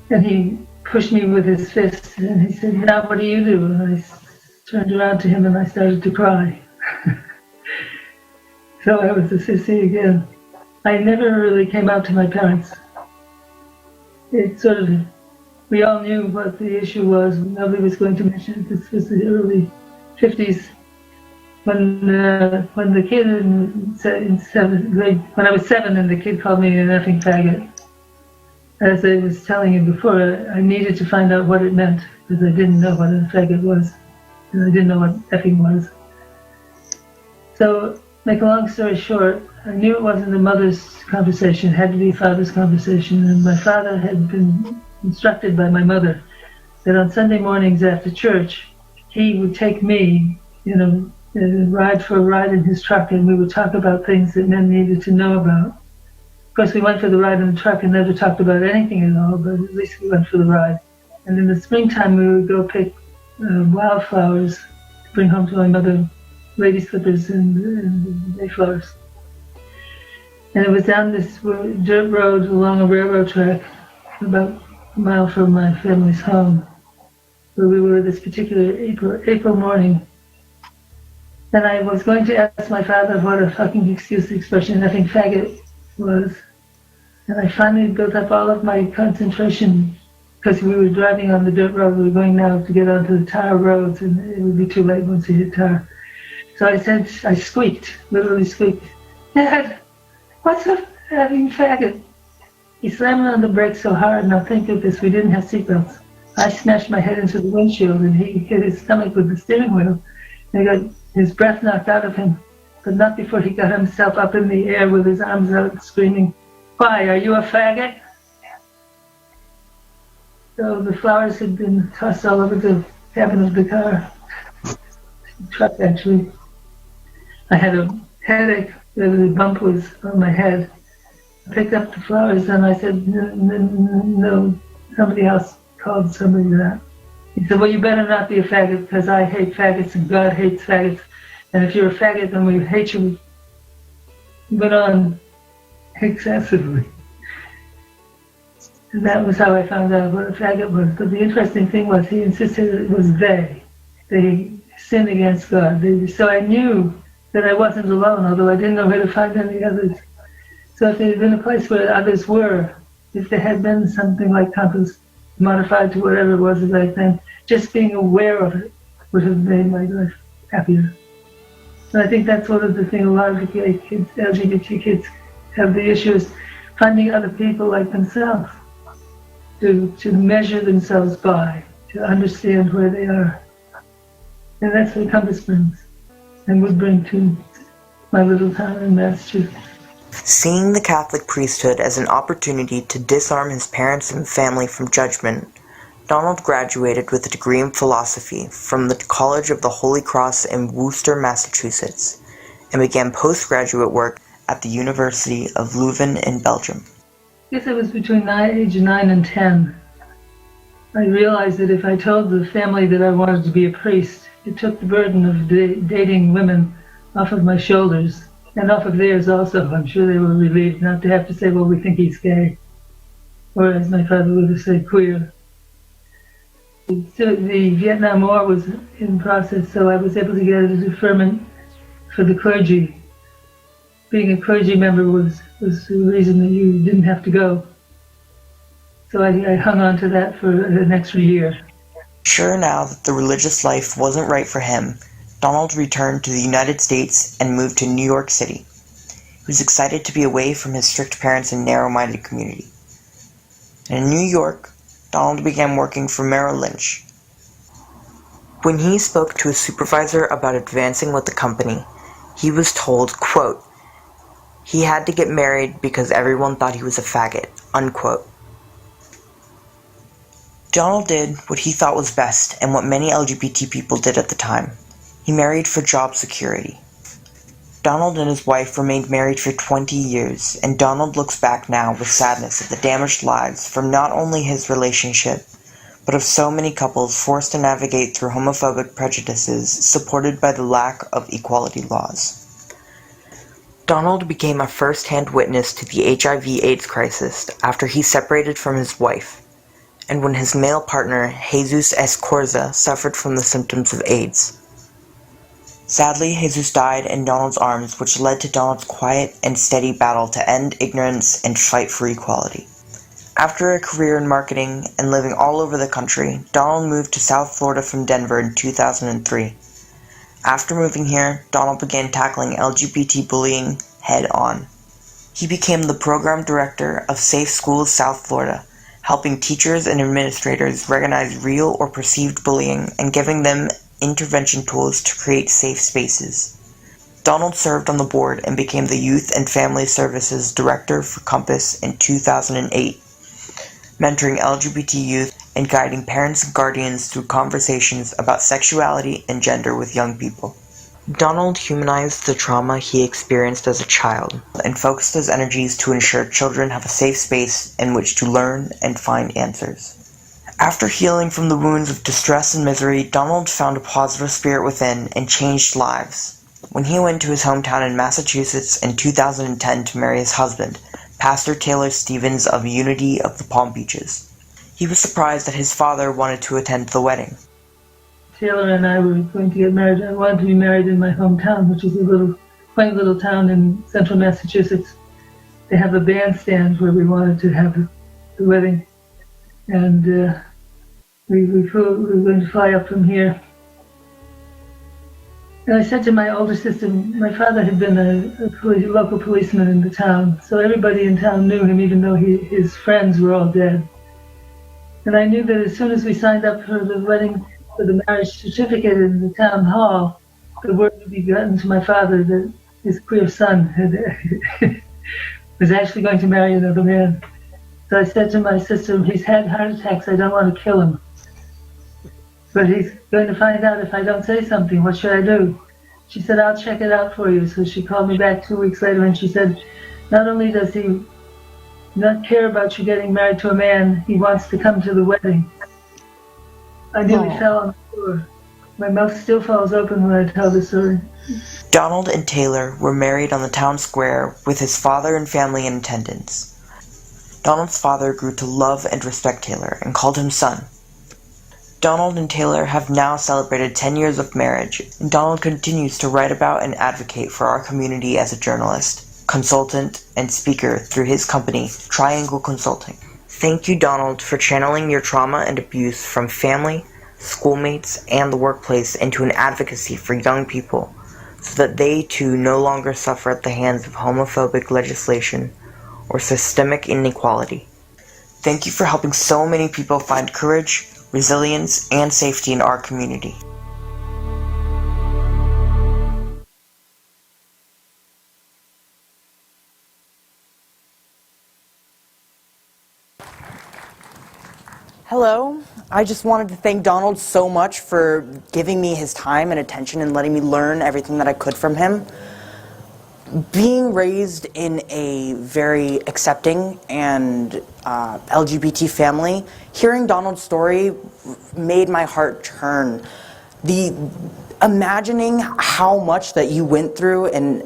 And he pushed me with his fist and he said, "Now what do you do?" And I turned around to him and I started to cry. So I was a sissy again. I never really came out to my parents. We all knew what the issue was. Nobody was going to mention it. This was the early 50s. When the kid in 7th grade, when I was 7 and the kid called me an effing faggot, as I was telling you before, I needed to find out what it meant because I didn't know what a faggot was. And I didn't know what effing was. So, make a long story short, I knew it wasn't a mother's conversation, it had to be a father's conversation, and my father had been instructed by my mother that on Sunday mornings after church, he would take me, ride for a ride in his truck, and we would talk about things that men needed to know about. Of course, we went for the ride in the truck and never talked about anything at all, but at least we went for the ride. And in the springtime, we would go pick wildflowers to bring home to my mother, lady slippers and mayflowers. And it was down this dirt road along a railroad track, about a mile from my family's home, where we were this particular April morning. And I was going to ask my father what a fucking, excuse the expression, effing faggot was. And I finally built up all of my concentration because we were driving on the dirt road. We were going now to get onto the tar roads and it would be too late once we hit tar. So I squeaked, literally squeaked, "Dad, what's a effing faggot?" He slammed on the brakes so hard, now think of this, we didn't have seatbelts. I smashed my head into the windshield, and he hit his stomach with the steering wheel. And he got his breath knocked out of him, but not before he got himself up in the air with his arms out, screaming, "Why, are you a faggot?" So the flowers had been tossed all over the cabin of the car, truck actually. I had a headache, the bump was on my head. I picked up the flowers and I said, no, somebody else called somebody that. He said, well, you better not be a faggot because I hate faggots and God hates faggots. And if you're a faggot, then we hate you. He went on excessively. And that was how I found out what a faggot was. But the interesting thing was he insisted it was they. They sinned against God. So I knew that I wasn't alone, although I didn't know where to find any others. So if there had been a place where others were, if there had been something like Compass modified to whatever it was back then, just being aware of it would have made my life happier. And I think that's one of the things a lot of the gay kids, LGBT kids, have the issue is finding other people like themselves to measure themselves by, to understand where they are. And that's what Compass brings and would bring to my little town in Massachusetts. Seeing the Catholic priesthood as an opportunity to disarm his parents and family from judgment, Donald graduated with a degree in philosophy from the College of the Holy Cross in Worcester, Massachusetts, and began postgraduate work at the University of Leuven in Belgium. I guess it was between age 9 and 10. I realized that if I told the family that I wanted to be a priest, it took the burden of dating women off of my shoulders. And off of theirs also. I'm sure they were relieved not to have to say, well, we think he's gay. Or as my father would have said, queer. So the Vietnam War was in process, so I was able to get a deferment for the clergy. Being a clergy member was the reason that you didn't have to go. So I hung on to that for an extra year. Sure now that the religious life wasn't right for him, Donald returned to the United States and moved to New York City. He was excited to be away from his strict parents and narrow-minded community. And in New York, Donald began working for Merrill Lynch. When he spoke to his supervisor about advancing with the company, he was told, quote, he had to get married because everyone thought he was a faggot, unquote. Donald did what he thought was best and what many LGBT people did at the time. He married for job security. Donald and his wife remained married for 20 years, and Donald looks back now with sadness at the damaged lives from not only his relationship, but of so many couples forced to navigate through homophobic prejudices supported by the lack of equality laws. Donald became a first-hand witness to the HIV/AIDS crisis after he separated from his wife, and when his male partner, Jesus Escorza, suffered from the symptoms of AIDS. Sadly, Jesus died in Donald's arms, which led to Donald's quiet and steady battle to end ignorance and fight for equality. After a career in marketing and living all over the country, Donald moved to South Florida from Denver in 2003. After moving here, Donald began tackling LGBT bullying head-on. He became the program director of Safe Schools South Florida, helping teachers and administrators recognize real or perceived bullying and giving them intervention tools to create safe spaces. Donald served on the board and became the Youth and Family Services Director for Compass in 2008, mentoring LGBT youth and guiding parents and guardians through conversations about sexuality and gender with young people. Donald humanized the trauma he experienced as a child and focused his energies to ensure children have a safe space in which to learn and find answers. After healing from the wounds of distress and misery, Donald found a positive spirit within and changed lives when he went to his hometown in Massachusetts in 2010 to marry his husband, Pastor Taylor Stevens of Unity of the Palm Beaches. He was surprised that his father wanted to attend the wedding. Taylor and I were going to get married. I wanted to be married in my hometown, which is a quaint little town in central Massachusetts. They have a bandstand where we wanted to have the wedding. And we were going to fly up from here. And I said to my older sister, my father had been a local policeman in the town, so everybody in town knew him, even though his friends were all dead. And I knew that as soon as we signed up for the wedding, for the marriage certificate in the town hall, the word would be gotten to my father that his queer son was actually going to marry another man. So I said to my sister, he's had heart attacks, I don't want to kill him. But he's going to find out if I don't say something, what should I do? She said, I'll check it out for you. So she called me back 2 weeks later and she said, not only does he not care about you getting married to a man, he wants to come to the wedding. I nearly fell on the floor. My mouth still falls open when I tell the story. Donald and Taylor were married on the town square with his father and family in attendance. Donald's father grew to love and respect Taylor and called him son. Donald and Taylor have now celebrated 10 years of marriage, and Donald continues to write about and advocate for our community as a journalist, consultant, and speaker through his company, Triangle Consulting. Thank you, Donald, for channeling your trauma and abuse from family, schoolmates, and the workplace into an advocacy for young people so that they too no longer suffer at the hands of homophobic legislation or systemic inequality. Thank you for helping so many people find courage, resilience, and safety in our community. Hello. I just wanted to thank Donald so much for giving me his time and attention and letting me learn everything that I could from him. Being raised in a very accepting and LGBT family, hearing Donald's story made my heart turn. Imagining how much that you went through and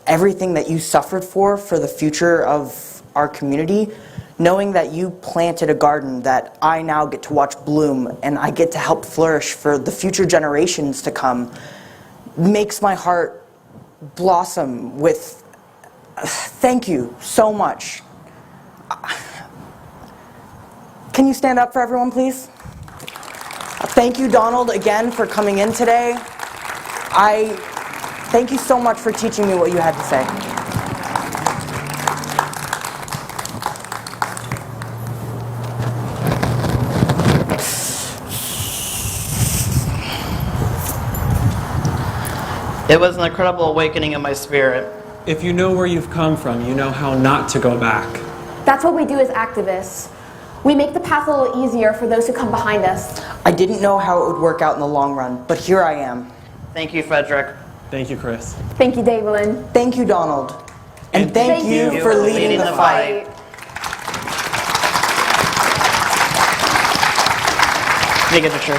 everything that you suffered for the future of our community, knowing that you planted a garden that I now get to watch bloom and I get to help flourish for the future generations to come, makes my heart blossom with thank you so much. Can you stand up for everyone, please? Thank you, Donald, again for coming in today. Thank you so much for teaching me what you had to say. It was an incredible awakening in my spirit. If you know where you've come from, you know how not to go back. That's what we do as activists. We make the path a little easier for those who come behind us. I didn't know how it would work out in the long run, but here I am. Thank you, Frederic. Thank you, Chris. Thank you, Davilyn. Thank you, Donald. And thank you for leading the fight. Take a picture.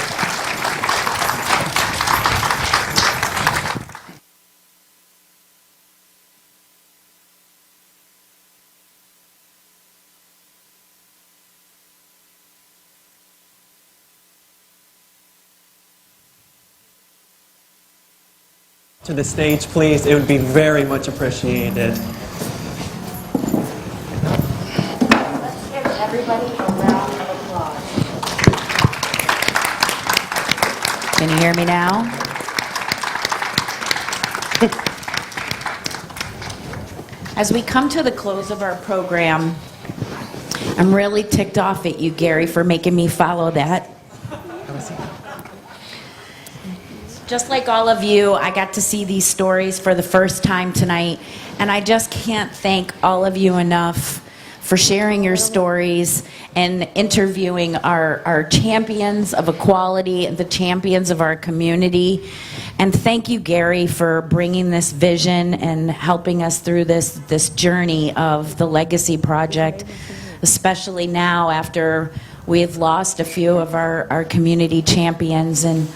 To the stage, please. It would be very much appreciated. Let's give everybody a round of applause. Can you hear me now? As we come to the close of our program, I'm really ticked off at you, Gary, for making me follow that. Just like all of you, I got to see these stories for the first time tonight, and I just can't thank all of you enough for sharing your stories and interviewing our champions of equality, the champions of our community. And thank you, Gary, for bringing this vision and helping us through this journey of the Legacy Project, especially now after we've lost a few of our community champions and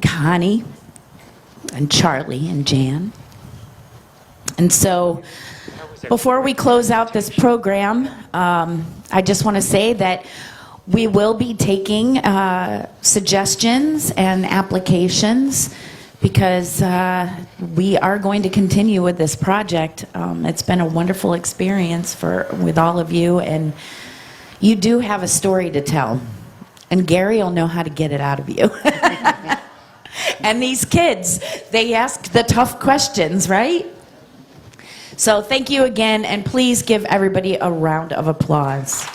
Connie and Charlie and Jan. And so before we close out this program, I just want to say that we will be taking suggestions and applications because we are going to continue with this project. It's been a wonderful experience with all of you, and you do have a story to tell. And Gary will know how to get it out of you. And these kids, they ask the tough questions, right? So thank you again, and please give everybody a round of applause.